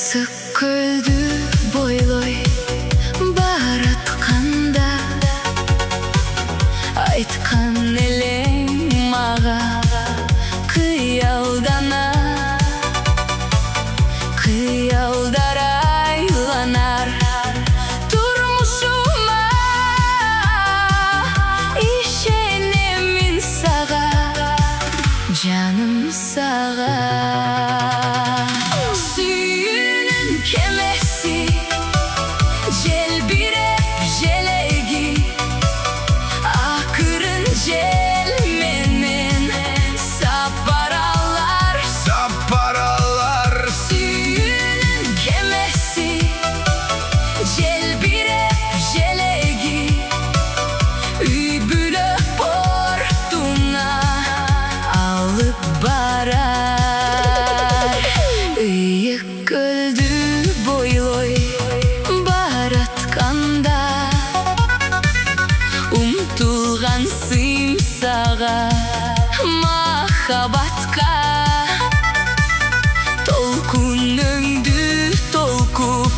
көлдү бойлой баратканда айткан элең мага кыялдар айланар турмушума ишенем мен сага жаным сага сүйүүнүн кемеси желбиреп желеги акырын жел менен сапаралар сүйүүнүн кемеси желбиреп желеги үй бүлөк портуна алып барар ыйык көлдү бойлой баратканда умтулгансың сага махабатка толкунуңду толкуп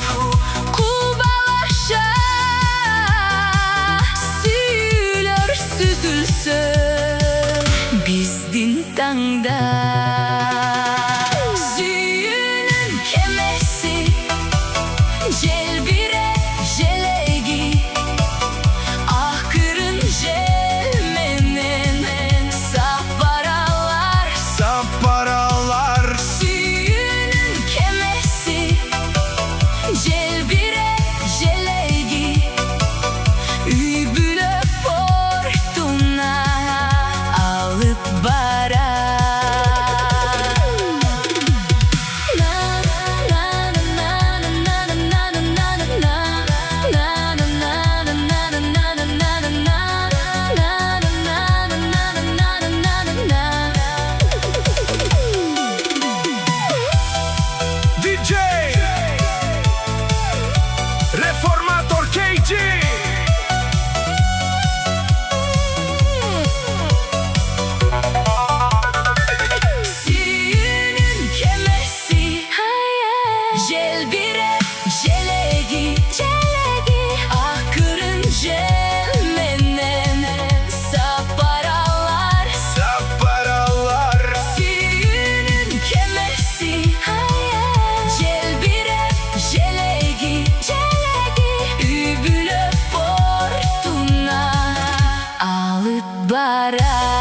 кубалаша сүйүүлөр сүзүлсө биздин таңда сүйүүнүн кемеси желбиреп желеги акырын жел менен сапаралар сүйүүнүн кемеси желбиреп желеги үй бүлөк портуна алып барар DJ Reformator KG Suyunun kemesi jelbirep jelegi akırın jel menen saparalar Suyunun kemesi jelbirep jelegi üy bülöp portuna alıp barar